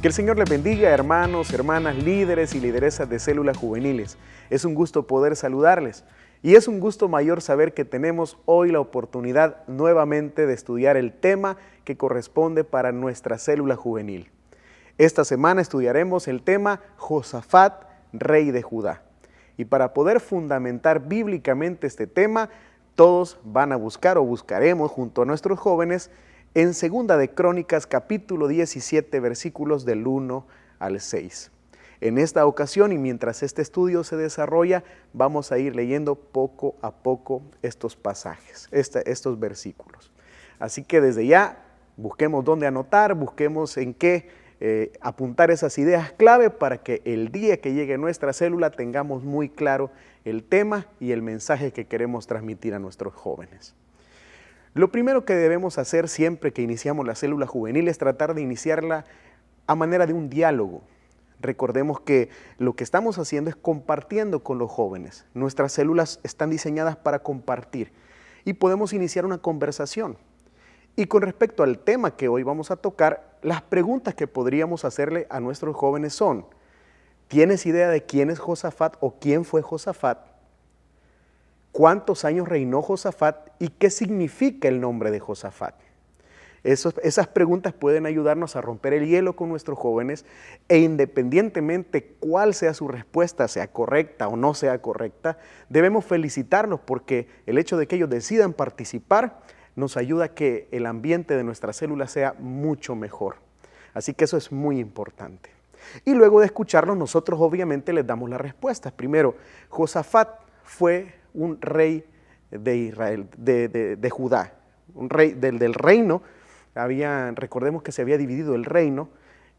Que el Señor les bendiga, hermanos, hermanas, líderes y lideresas de células juveniles. Es un gusto poder saludarles y es un gusto mayor saber que tenemos hoy la oportunidad nuevamente de estudiar el tema que corresponde para nuestra célula juvenil. Esta semana estudiaremos el tema Josafat, rey de Judá. Y para poder fundamentar bíblicamente este tema, todos van a buscar o buscaremos junto a nuestros jóvenes en Segunda de Crónicas, capítulo 17, versículos del 1 al 6. En esta ocasión y mientras este estudio se desarrolla, vamos a ir leyendo poco a poco estos pasajes, estos versículos. Así que desde ya, busquemos dónde anotar, busquemos en qué apuntar esas ideas clave para que el día que llegue nuestra célula tengamos muy claro el tema y el mensaje que queremos transmitir a nuestros jóvenes. Lo primero que debemos hacer siempre que iniciamos la célula juvenil es tratar de iniciarla a manera de un diálogo. Recordemos que lo que estamos haciendo es compartiendo con los jóvenes. Nuestras células están diseñadas para compartir y podemos iniciar una conversación. Y con respecto al tema que hoy vamos a tocar, las preguntas que podríamos hacerle a nuestros jóvenes son: ¿tienes idea de quién es Josafat o quién fue Josafat? ¿Cuántos años reinó Josafat y qué significa el nombre de Josafat? Esas preguntas pueden ayudarnos a romper el hielo con nuestros jóvenes e independientemente cuál sea su respuesta, sea correcta o no sea correcta, debemos felicitarlos porque el hecho de que ellos decidan participar nos ayuda a que el ambiente de nuestra célula sea mucho mejor. Así que eso es muy importante. Y luego de escucharlos, nosotros obviamente les damos las respuestas. Primero, Josafat fue un rey de Israel, de Judá, un rey del reino. Recordemos que se había dividido el reino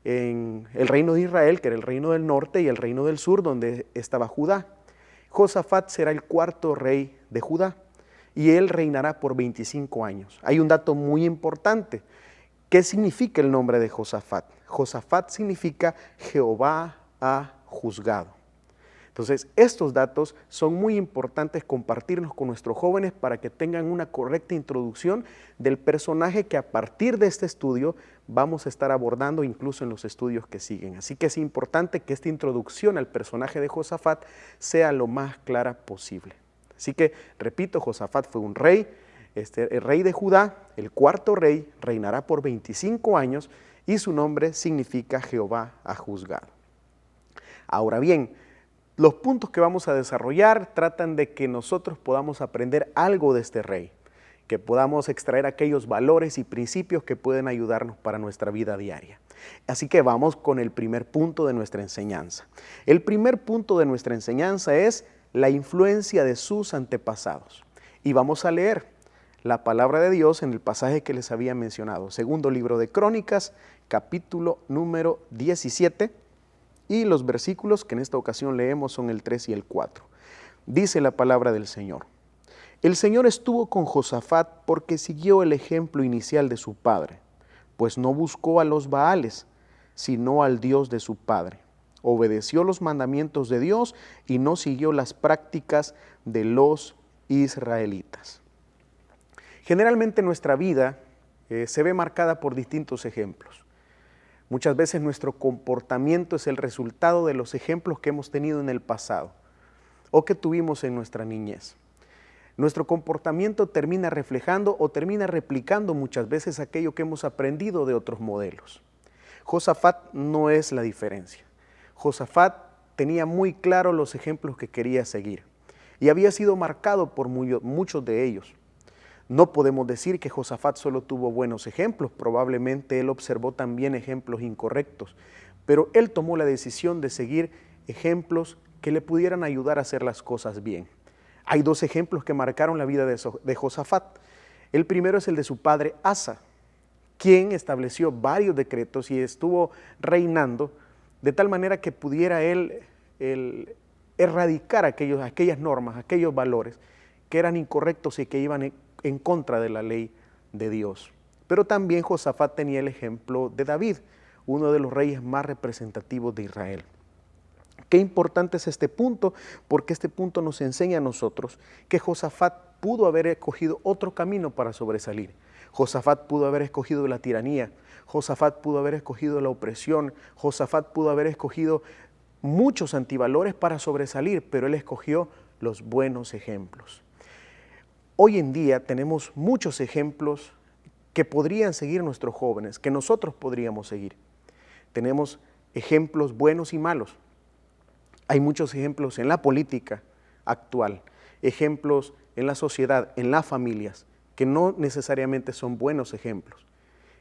en el reino de Israel, que era el reino del norte, y el reino del sur, donde estaba Judá. Josafat será el cuarto rey de Judá y él reinará por 25 años. Hay un dato muy importante. ¿Qué significa el nombre de Josafat? Josafat significa Jehová ha juzgado. Entonces, estos datos son muy importantes compartirlos con nuestros jóvenes para que tengan una correcta introducción del personaje que a partir de este estudio vamos a estar abordando incluso en los estudios que siguen. Así que es importante que esta introducción al personaje de Josafat sea lo más clara posible. Así que, repito, Josafat fue un rey, el rey de Judá, el cuarto rey, reinará por 25 años y su nombre significa Jehová ha juzgado. Ahora bien, los puntos que vamos a desarrollar tratan de que nosotros podamos aprender algo de este rey, que podamos extraer aquellos valores y principios que pueden ayudarnos para nuestra vida diaria. Así que vamos con el primer punto de nuestra enseñanza. El primer punto de nuestra enseñanza es la influencia de sus antepasados. Y vamos a leer la palabra de Dios en el pasaje que les había mencionado. Segundo libro de Crónicas, capítulo número 17. Y los versículos que en esta ocasión leemos son el 3 y el 4. Dice la palabra del Señor: El Señor estuvo con Josafat porque siguió el ejemplo inicial de su padre, pues no buscó a los Baales, sino al Dios de su padre. Obedeció los mandamientos de Dios y no siguió las prácticas de los israelitas. Generalmente nuestra vida se ve marcada por distintos ejemplos. Muchas veces nuestro comportamiento es el resultado de los ejemplos que hemos tenido en el pasado o que tuvimos en nuestra niñez. Nuestro comportamiento termina reflejando o termina replicando muchas veces aquello que hemos aprendido de otros modelos. Josafat no es la diferencia. Josafat tenía muy claro los ejemplos que quería seguir y había sido marcado por muchos de ellos. No podemos decir que Josafat solo tuvo buenos ejemplos, probablemente él observó también ejemplos incorrectos, pero él tomó la decisión de seguir ejemplos que le pudieran ayudar a hacer las cosas bien. Hay dos ejemplos que marcaron la vida de Josafat. El primero es el de su padre Asa, quien estableció varios decretos y estuvo reinando de tal manera que pudiera él erradicar aquellas normas, aquellos valores que eran incorrectos y que iban en contra de la ley de Dios. Pero también Josafat tenía el ejemplo de David, uno de los reyes más representativos de Israel. Qué importante es este punto, porque este punto nos enseña a nosotros que Josafat pudo haber escogido otro camino para sobresalir. Josafat pudo haber escogido la tiranía, Josafat pudo haber escogido la opresión, Josafat pudo haber escogido muchos antivalores para sobresalir, pero él escogió los buenos ejemplos. Hoy en día tenemos muchos ejemplos que podrían seguir nuestros jóvenes, que nosotros podríamos seguir. Tenemos ejemplos buenos y malos. Hay muchos ejemplos en la política actual, ejemplos en la sociedad, en las familias, que no necesariamente son buenos ejemplos.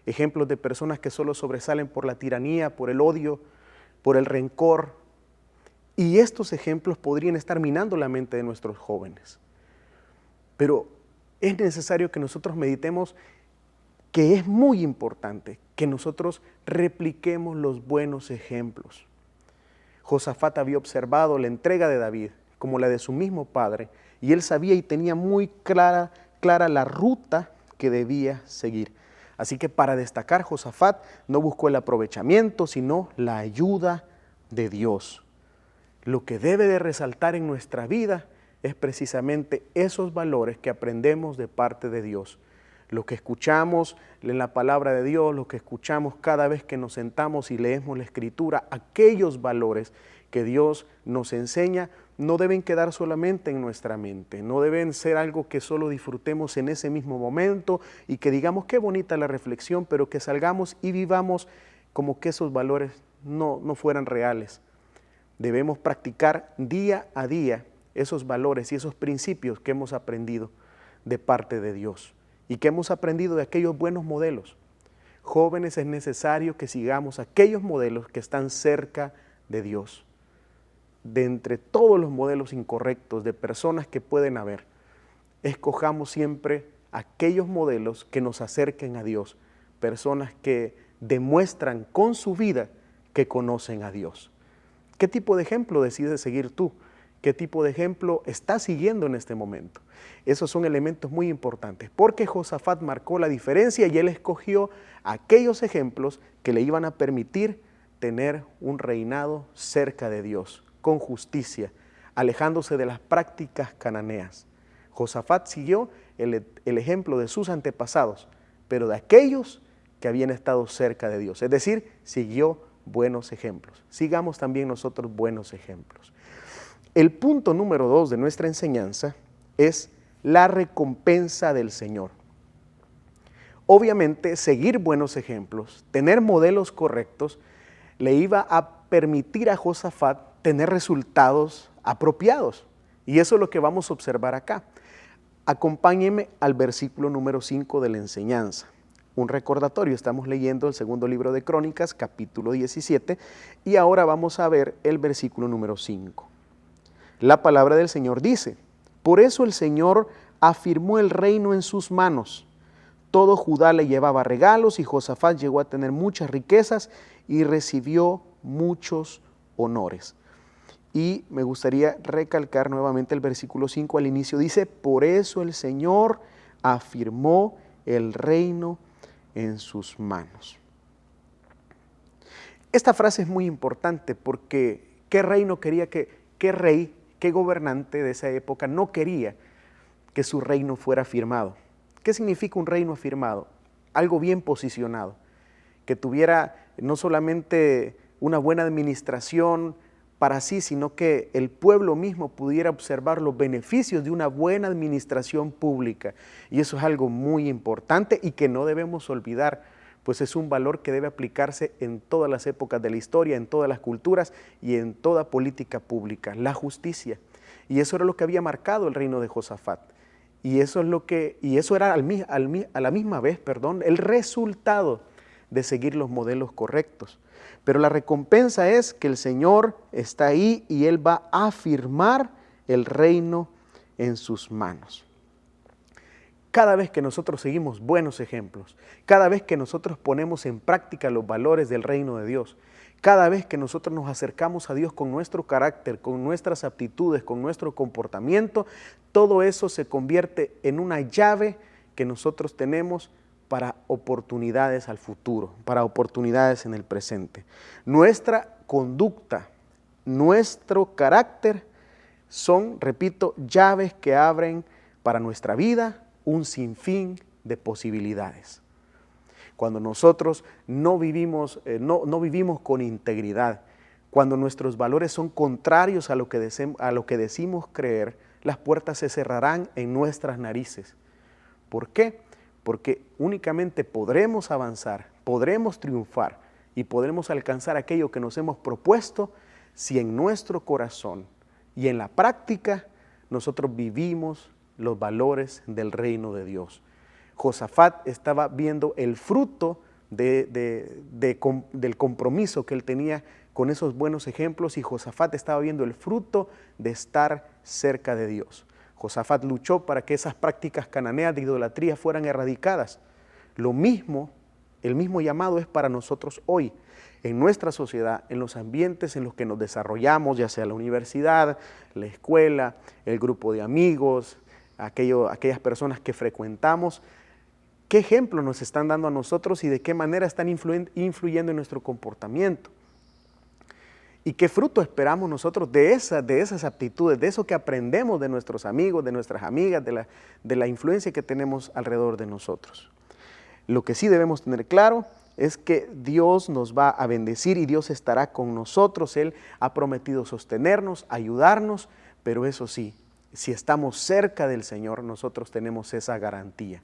Ejemplos de personas que solo sobresalen por la tiranía, por el odio, por el rencor. Y estos ejemplos podrían estar minando la mente de nuestros jóvenes. Pero es necesario que nosotros meditemos que es muy importante que nosotros repliquemos los buenos ejemplos. Josafat había observado la entrega de David como la de su mismo padre, y él sabía y tenía muy clara la ruta que debía seguir. Así que para destacar, Josafat no buscó el aprovechamiento, sino la ayuda de Dios. Lo que debe de resaltar en nuestra vida es precisamente esos valores que aprendemos de parte de Dios. Lo que escuchamos en la palabra de Dios, lo que escuchamos cada vez que nos sentamos y leemos la Escritura, aquellos valores que Dios nos enseña no deben quedar solamente en nuestra mente, no deben ser algo que solo disfrutemos en ese mismo momento y que digamos qué bonita la reflexión, pero que salgamos y vivamos como que esos valores no fueran reales. Debemos practicar día a día esos valores y esos principios que hemos aprendido de parte de Dios y que hemos aprendido de aquellos buenos modelos. Jóvenes, es necesario que sigamos aquellos modelos que están cerca de Dios. De entre todos los modelos incorrectos de personas que pueden haber, escojamos siempre aquellos modelos que nos acerquen a Dios, personas que demuestran con su vida que conocen a Dios. ¿Qué tipo de ejemplo decides seguir tú? ¿Qué tipo de ejemplo estás siguiendo en este momento? Esos son elementos muy importantes, porque Josafat marcó la diferencia y él escogió aquellos ejemplos que le iban a permitir tener un reinado cerca de Dios, con justicia, alejándose de las prácticas cananeas. Josafat siguió el ejemplo de sus antepasados, pero de aquellos que habían estado cerca de Dios, es decir, siguió buenos ejemplos. Sigamos también nosotros buenos ejemplos. El punto número 2 de nuestra enseñanza es la recompensa del Señor. Obviamente, seguir buenos ejemplos, tener modelos correctos, le iba a permitir a Josafat tener resultados apropiados. Y eso es lo que vamos a observar acá. Acompáñenme al versículo número 5 de la enseñanza. Un recordatorio, estamos leyendo el segundo libro de Crónicas, capítulo 17, y ahora vamos a ver el versículo número 5. La palabra del Señor dice: por eso el Señor afirmó el reino en sus manos. Todo Judá le llevaba regalos y Josafat llegó a tener muchas riquezas y recibió muchos honores. Y me gustaría recalcar nuevamente el versículo 5 al inicio. Dice: por eso el Señor afirmó el reino en sus manos. Esta frase es muy importante porque ¿qué reino quería qué rey, qué gobernante de esa época no quería que su reino fuera afirmado? ¿Qué significa un reino afirmado? Algo bien posicionado, que tuviera no solamente una buena administración para sí, sino que el pueblo mismo pudiera observar los beneficios de una buena administración pública. Y eso es algo muy importante y que no debemos olvidar, pues es un valor que debe aplicarse en todas las épocas de la historia, en todas las culturas y en toda política pública, la justicia. Y eso era lo que había marcado el reino de Josafat. Y eso era a la misma vez, el resultado de seguir los modelos correctos. Pero la recompensa es que el Señor está ahí y Él va a afirmar el reino en sus manos. Cada vez que nosotros seguimos buenos ejemplos, cada vez que nosotros ponemos en práctica los valores del reino de Dios, cada vez que nosotros nos acercamos a Dios con nuestro carácter, con nuestras aptitudes, con nuestro comportamiento, todo eso se convierte en una llave que nosotros tenemos para oportunidades al futuro, para oportunidades en el presente. Nuestra conducta, nuestro carácter son, repito, llaves que abren para nuestra vida un sinfín de posibilidades. Cuando nosotros no vivimos con integridad, cuando nuestros valores son contrarios a lo que decimos creer, las puertas se cerrarán en nuestras narices. ¿Por qué? Porque únicamente podremos avanzar, podremos triunfar y podremos alcanzar aquello que nos hemos propuesto si en nuestro corazón y en la práctica nosotros vivimos los valores del reino de Dios. Josafat estaba viendo el fruto del compromiso que él tenía con esos buenos ejemplos, y Josafat estaba viendo el fruto de estar cerca de Dios. Josafat luchó para que esas prácticas cananeas de idolatría fueran erradicadas. El mismo llamado es para nosotros hoy, en nuestra sociedad, en los ambientes en los que nos desarrollamos, ya sea la universidad, la escuela, el grupo de amigos, aquellas personas que frecuentamos. ¿Qué ejemplo nos están dando a nosotros y de qué manera están influyendo en nuestro comportamiento? ¿Y qué fruto esperamos nosotros de esas aptitudes, de eso que aprendemos de nuestros amigos, de nuestras amigas, de la influencia que tenemos alrededor de nosotros? Lo que sí debemos tener claro es que Dios nos va a bendecir y Dios estará con nosotros. Él ha prometido sostenernos, ayudarnos, pero eso sí, si estamos cerca del Señor, nosotros tenemos esa garantía.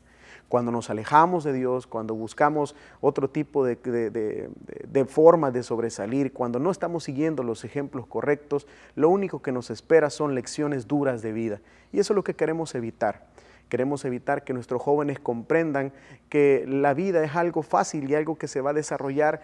Cuando nos alejamos de Dios, cuando buscamos otro tipo de formas de sobresalir, cuando no estamos siguiendo los ejemplos correctos, lo único que nos espera son lecciones duras de vida. Y eso es lo que queremos evitar. Queremos evitar que nuestros jóvenes comprendan que la vida es algo fácil y algo que se va a desarrollar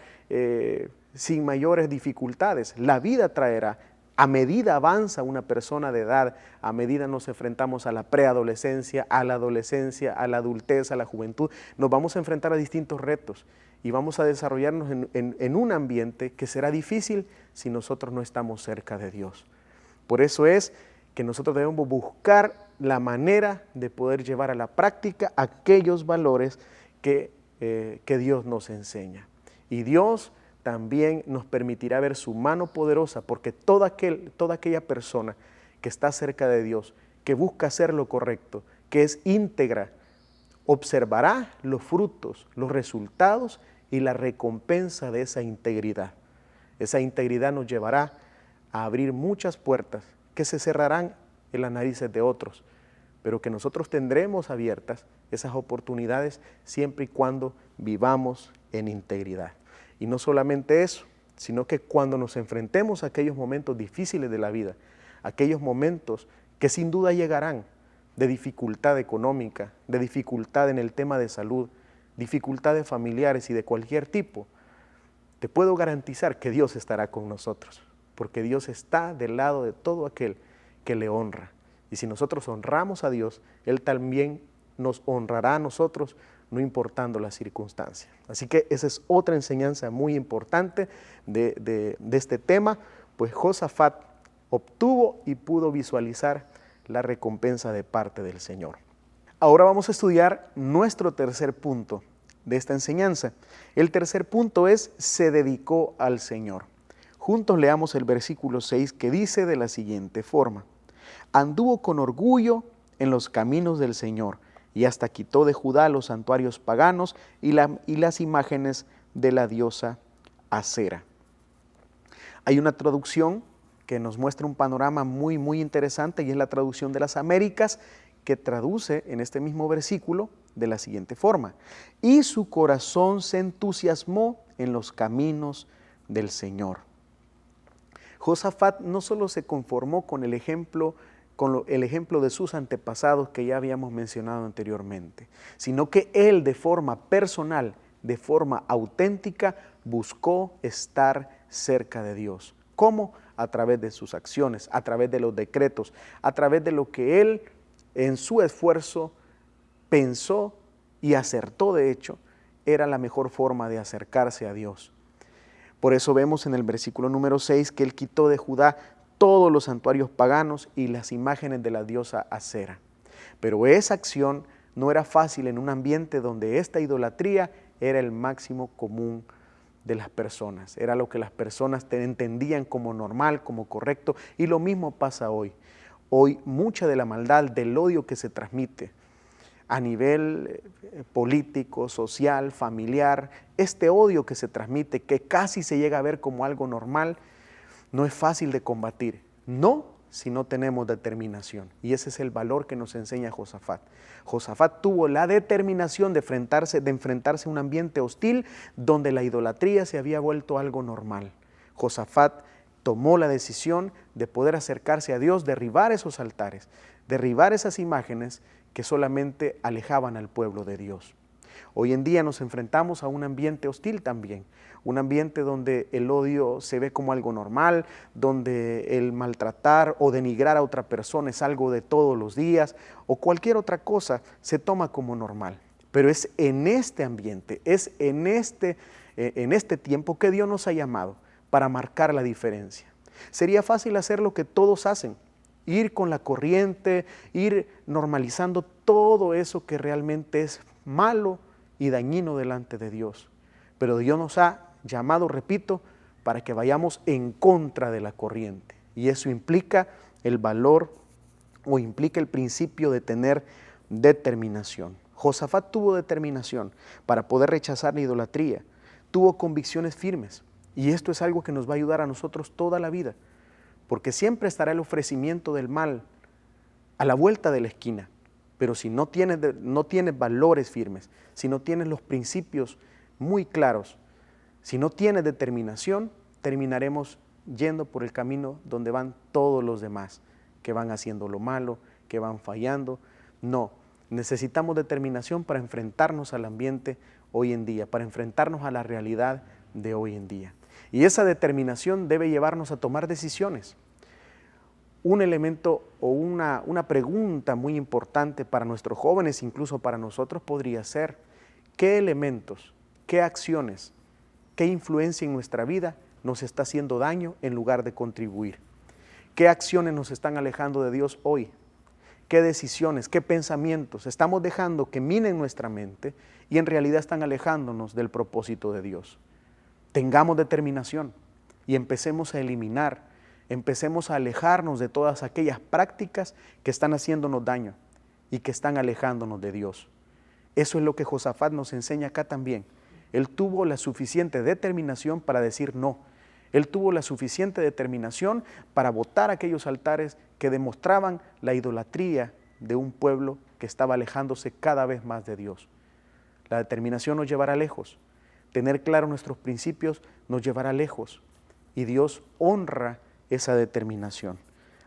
sin mayores dificultades. La vida traerá. A medida avanza una persona de edad, a medida nos enfrentamos a la preadolescencia, a la adolescencia, a la adultez, a la juventud, nos vamos a enfrentar a distintos retos y vamos a desarrollarnos en un ambiente que será difícil si nosotros no estamos cerca de Dios. Por eso es que nosotros debemos buscar la manera de poder llevar a la práctica aquellos valores que Dios nos enseña. Y Dios también nos permitirá ver su mano poderosa, porque toda aquella persona que está cerca de Dios, que busca hacer lo correcto, que es íntegra, observará los frutos, los resultados y la recompensa de esa integridad. Esa integridad nos llevará a abrir muchas puertas que se cerrarán en las narices de otros, pero que nosotros tendremos abiertas esas oportunidades siempre y cuando vivamos en integridad. Y no solamente eso, sino que cuando nos enfrentemos a aquellos momentos difíciles de la vida, aquellos momentos que sin duda llegarán, de dificultad económica, de dificultad en el tema de salud, dificultades familiares y de cualquier tipo, te puedo garantizar que Dios estará con nosotros, porque Dios está del lado de todo aquel que le honra. Y si nosotros honramos a Dios, Él también nos honrará a nosotros, no importando la circunstancia. Así que esa es otra enseñanza muy importante de este tema, pues Josafat obtuvo y pudo visualizar la recompensa de parte del Señor. Ahora vamos a estudiar nuestro tercer punto de esta enseñanza. El tercer punto es: se dedicó al Señor. Juntos leamos el versículo 6, que dice de la siguiente forma: anduvo con orgullo en los caminos del Señor, y hasta quitó de Judá los santuarios paganos y las imágenes de la diosa Acera. Hay una traducción que nos muestra un panorama muy, muy interesante, y es la traducción de las Américas, que traduce en este mismo versículo de la siguiente forma: y su corazón se entusiasmó en los caminos del Señor. Josafat no solo se conformó con el ejemplo de sus antepasados que ya habíamos mencionado anteriormente, sino que él de forma personal, de forma auténtica, buscó estar cerca de Dios. ¿Cómo? A través de sus acciones, a través de los decretos, a través de lo que él en su esfuerzo pensó y acertó, de hecho, era la mejor forma de acercarse a Dios. Por eso vemos en el versículo número 6 que él quitó de Judá todos los santuarios paganos y las imágenes de la diosa Acera. Pero esa acción no era fácil en un ambiente donde esta idolatría era el máximo común de las personas. Era lo que las personas entendían como normal, como correcto, y lo mismo pasa hoy. Hoy mucha de la maldad, del odio que se transmite a nivel político, social, familiar, este odio que se transmite, que casi se llega a ver como algo normal, no es fácil de combatir. No, si no tenemos determinación. Y ese es el valor que nos enseña Josafat. Josafat tuvo la determinación de enfrentarse a un ambiente hostil donde la idolatría se había vuelto algo normal. Josafat tomó la decisión de poder acercarse a Dios, derribar esos altares, derribar esas imágenes que solamente alejaban al pueblo de Dios. Hoy en día nos enfrentamos a un ambiente hostil también, un ambiente donde el odio se ve como algo normal, donde el maltratar o denigrar a otra persona es algo de todos los días, o cualquier otra cosa se toma como normal. Pero es en este ambiente, es en este tiempo que Dios nos ha llamado para marcar la diferencia. Sería fácil hacer lo que todos hacen, ir con la corriente, ir normalizando todo eso que realmente es malo y dañino delante de Dios. Pero Dios nos ha llamado, repito, para que vayamos en contra de la corriente. Y eso implica el valor o implica el principio de tener determinación. Josafat tuvo determinación para poder rechazar la idolatría, tuvo convicciones firmes. Y esto es algo que nos va a ayudar a nosotros toda la vida, porque siempre estará el ofrecimiento del mal a la vuelta de la esquina. Pero si no tienes valores firmes, si no tienes los principios muy claros, si no tienes determinación, terminaremos yendo por el camino donde van todos los demás, que van haciendo lo malo, que van fallando. No, necesitamos determinación para enfrentarnos al ambiente hoy en día, para enfrentarnos a la realidad de hoy en día. Y esa determinación debe llevarnos a tomar decisiones. Un elemento o una pregunta muy importante para nuestros jóvenes, incluso para nosotros, podría ser: ¿qué elementos, qué acciones, qué influencia en nuestra vida nos está haciendo daño en lugar de contribuir? ¿Qué acciones nos están alejando de Dios hoy? ¿Qué decisiones, qué pensamientos estamos dejando que minen nuestra mente y en realidad están alejándonos del propósito de Dios? Tengamos determinación y empecemos a eliminar, empecemos a alejarnos de todas aquellas prácticas que están haciéndonos daño y que están alejándonos de Dios. Eso es lo que Josafat nos enseña acá también. Él tuvo la suficiente determinación para decir no. Él tuvo la suficiente determinación para botar aquellos altares que demostraban la idolatría de un pueblo que estaba alejándose cada vez más de Dios. La determinación nos llevará lejos. Tener claro nuestros principios nos llevará lejos. Y Dios honra esa determinación.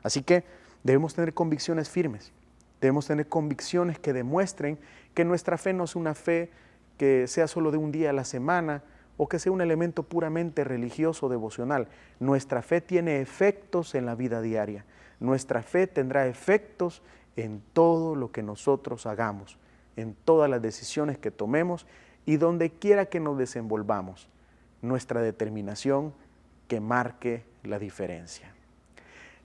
Así que debemos tener convicciones firmes. Debemos tener convicciones que demuestren que nuestra fe no es una fe que sea solo de un día a la semana o que sea un elemento puramente religioso o devocional. Nuestra fe tiene efectos en la vida diaria. Nuestra fe tendrá efectos en todo lo que nosotros hagamos, en todas las decisiones que tomemos y donde quiera que nos desenvolvamos. Nuestra determinación que marque la diferencia.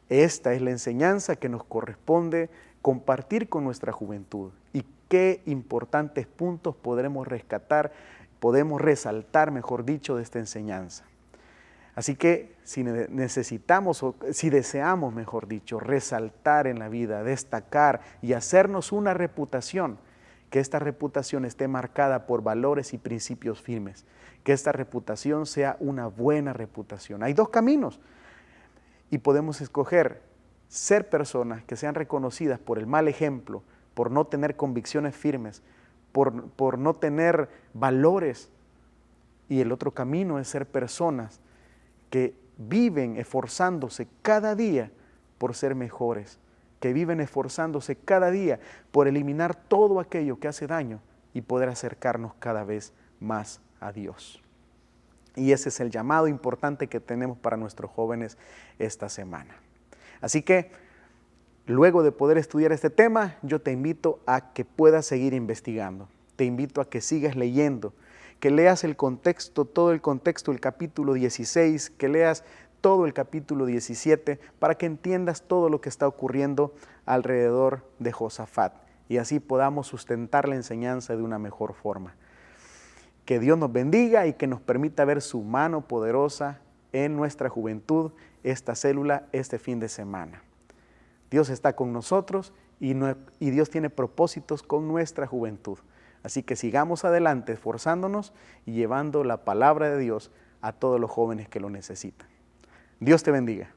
Esta es la enseñanza que nos corresponde compartir con nuestra juventud y qué importantes puntos podemos rescatar, podemos resaltar, mejor dicho, de esta enseñanza. Así que si necesitamos o si deseamos, mejor dicho, resaltar en la vida, destacar y hacernos una reputación, que esta reputación esté marcada por valores y principios firmes, que esta reputación sea una buena reputación. Hay dos caminos y podemos escoger ser personas que sean reconocidas por el mal ejemplo, por no tener convicciones firmes, por no tener valores. Y el otro camino es ser personas que viven esforzándose cada día por ser mejores, que viven esforzándose cada día por eliminar todo aquello que hace daño y poder acercarnos cada vez más a Dios. Y ese es el llamado importante que tenemos para nuestros jóvenes esta semana. Así que, luego de poder estudiar este tema, yo te invito a que puedas seguir investigando. Te invito a que sigas leyendo, que leas el contexto, todo el contexto del capítulo 16, que leas todo el capítulo 17, para que entiendas todo lo que está ocurriendo alrededor de Josafat y así podamos sustentar la enseñanza de una mejor forma. Que Dios nos bendiga y que nos permita ver su mano poderosa en nuestra juventud, esta célula, este fin de semana. Dios está con nosotros y Dios tiene propósitos con nuestra juventud. Así que sigamos adelante esforzándonos y llevando la palabra de Dios a todos los jóvenes que lo necesitan. Dios te bendiga.